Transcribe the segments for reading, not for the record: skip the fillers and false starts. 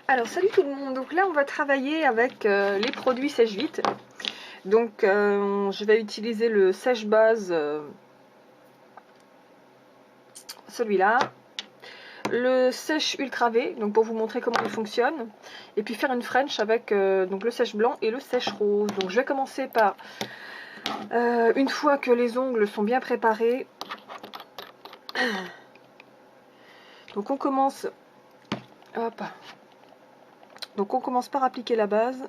Alors salut tout le monde, donc là on va travailler avec les produits sèche-vite. Donc je vais utiliser le sèche-base, celui-là, le sèche ultra V, donc pour vous montrer comment il fonctionne, et puis faire une French avec donc le sèche blanc et le sèche rose. Donc je vais commencer par, une fois que les ongles sont bien préparés, donc on commence, hop, donc on commence par appliquer la base.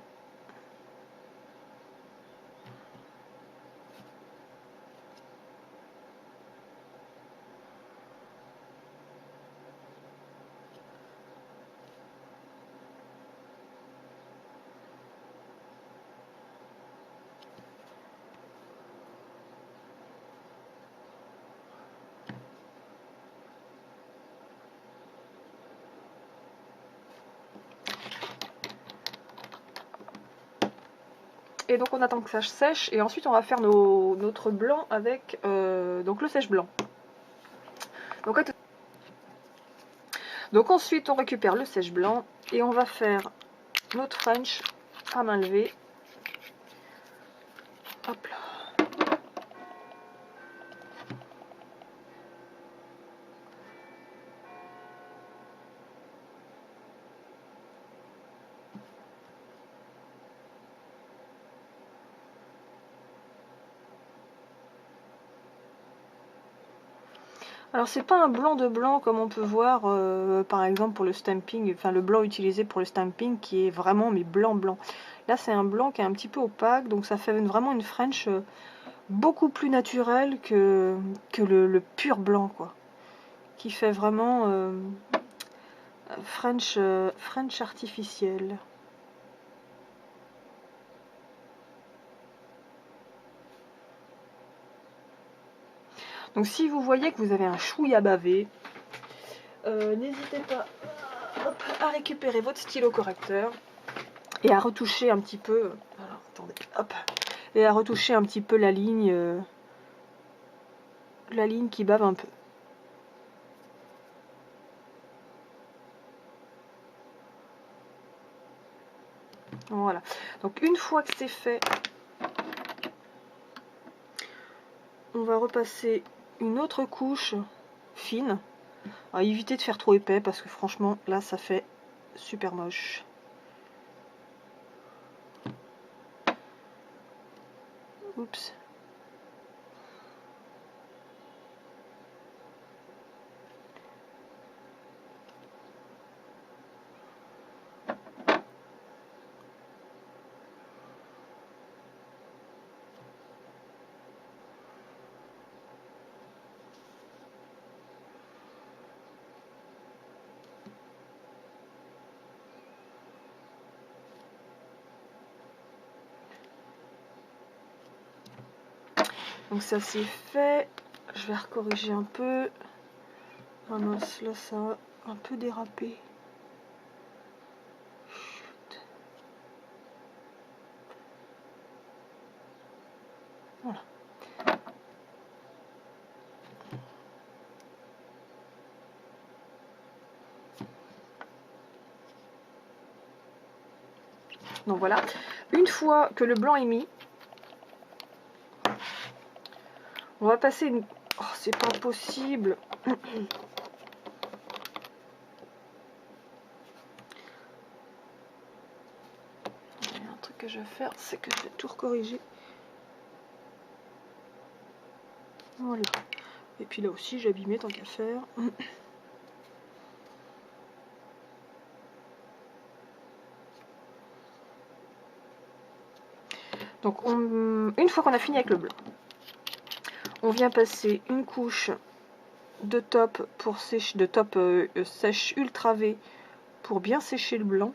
Et donc on attend que ça sèche et ensuite on va faire notre blanc avec donc le sèche blanc. Donc ensuite on récupère le sèche blanc et on va faire notre French à main levée. Hop là. Alors c'est pas un blanc de blanc comme on peut voir par exemple pour le stamping, enfin le blanc utilisé pour le stamping qui est vraiment mais blanc blanc. Là c'est un blanc qui est un petit peu opaque, donc ça fait vraiment une French beaucoup plus naturelle que le pur blanc quoi. Qui fait vraiment French artificielle. Donc si vous voyez que vous avez un chouïa bavé, n'hésitez pas à récupérer votre stylo correcteur et à retoucher un petit peu. Alors, attendez, hop, et à retoucher un petit peu la ligne qui bave un peu. Voilà. Donc une fois que c'est fait, on va repasser une autre couche fine. À éviter de faire trop épais parce que franchement là ça fait super moche. Oups. Donc ça c'est fait. Je vais recorriger un peu. Ah mince, là ça a un peu dérapé. Chut. Voilà. Donc voilà. Une fois que le blanc est mis, on va passer une... Oh, c'est pas possible. Il y a un truc que je vais faire, c'est que je vais tout recorriger. Voilà. Et puis là aussi, j'ai abîmé tant qu'à faire. Donc, une fois qu'on a fini avec le blanc, on vient passer une couche de top pour sécher, sèche ultra V pour bien sécher le blanc.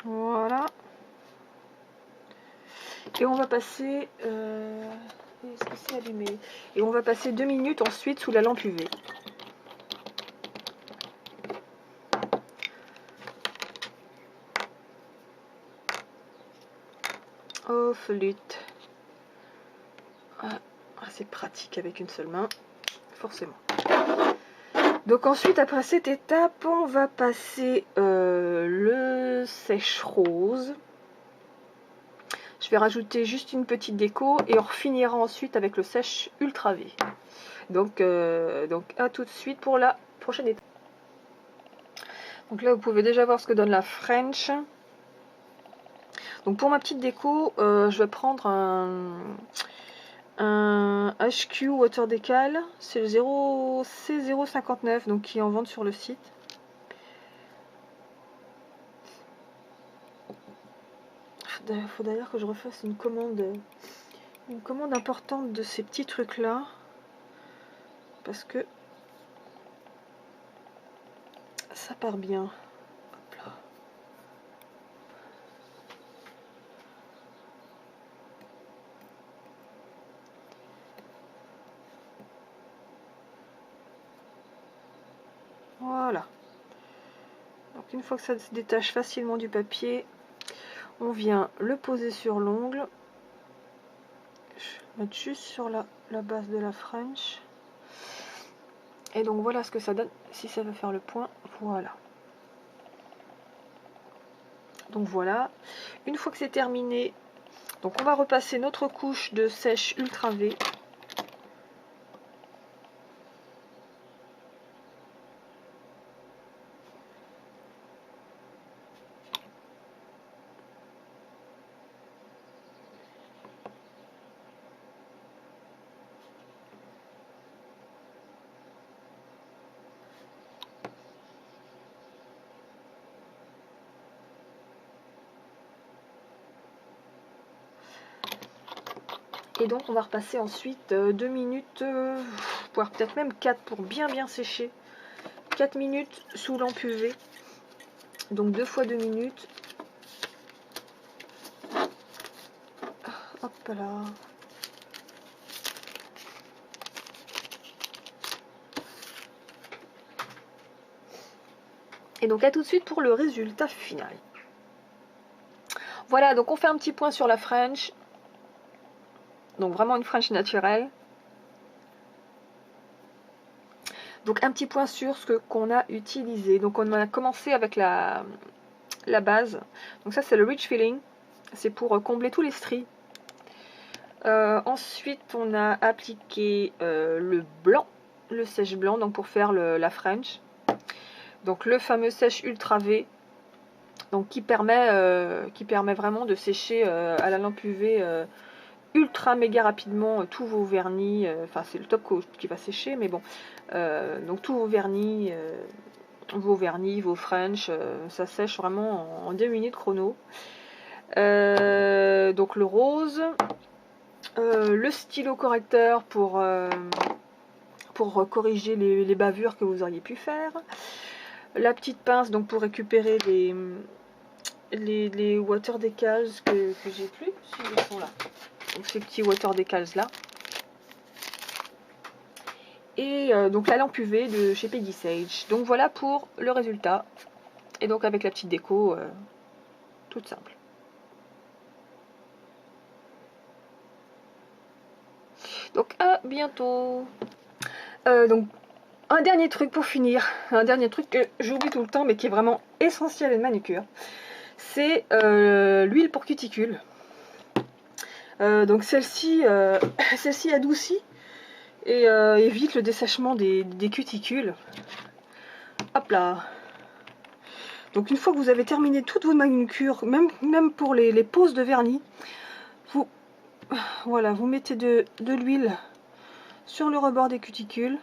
Voilà. Et on va passer... est-ce que c'est allumé? Et on va passer 2 minutes ensuite sous la lampe UV. flûte. Ah, c'est pratique avec une seule main, forcément. Donc ensuite, après cette étape, on va passer le sèche-rose. Je vais rajouter juste une petite déco et on finira ensuite avec le sèche ultra V. Donc à tout de suite pour la prochaine étape. Donc là, vous pouvez déjà voir ce que donne la French. Donc pour ma petite déco, je vais prendre un HQ Water Decal. C'est le C059, donc qui est en vente sur le site. Il faut d'ailleurs que je refasse une commande importante de ces petits trucs là. Parce que ça part bien. Hop là. Voilà. Donc une fois que ça se détache facilement du papier, on vient le poser sur l'ongle. Je vais mettre juste sur la base de la French. Et donc voilà ce que ça donne si ça veut faire le point. Voilà. Donc voilà. Une fois que c'est terminé, donc on va repasser notre couche de sèche ultra V. Et donc on va repasser ensuite 2 minutes, voire peut-être même 4 pour bien sécher. 4 minutes sous lampe UV. Donc 2 fois 2 minutes. Hop là. Et donc à tout de suite pour le résultat final. Voilà, donc on fait un petit point sur la French. Donc vraiment une French naturelle. Donc un petit point sur ce qu'on a utilisé. Donc on a commencé avec la base. Donc ça c'est le Rich Feeling. C'est pour combler tous les stries. Ensuite on a appliqué le blanc, le sèche blanc, donc pour faire la French. Donc le fameux sèche ultra V. Donc qui permet vraiment de sécher à la lampe UV ultra méga rapidement tous vos vernis, enfin c'est le top coat qui va sécher, mais bon, donc tous vos vernis, vos French, ça sèche vraiment en 2 minutes chrono. Donc le rose, le stylo correcteur pour corriger les bavures que vous auriez pu faire, la petite pince donc pour récupérer les water decals que j'ai plus, si ils sont là. Donc ces petits water decals là. Et donc la lampe UV de chez Peggy Sage. Donc voilà pour le résultat. Et donc avec la petite déco toute simple. Donc à bientôt. Donc un dernier truc pour finir. Un dernier truc que j'oublie tout le temps mais qui est vraiment essentiel à une manucure. C'est l'huile pour cuticule. Donc celle-ci adoucit et évite le dessèchement des cuticules. Hop là. Donc une fois que vous avez terminé toutes vos manucures, même pour les poses de vernis, vous mettez de l'huile sur le rebord des cuticules.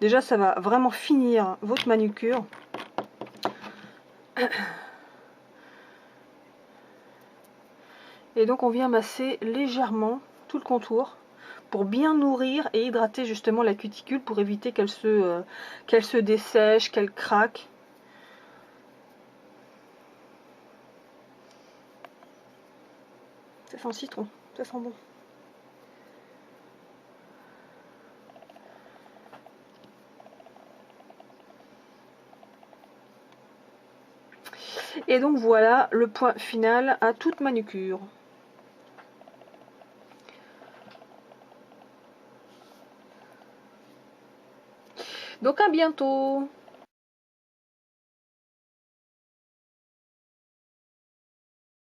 Déjà ça va vraiment finir votre manucure. Et donc on vient masser légèrement tout le contour pour bien nourrir et hydrater justement la cuticule pour éviter qu'elle se dessèche, qu'elle craque. Ça sent le citron, ça sent bon. Et donc voilà le point final à toute manucure. Donc à bientôt!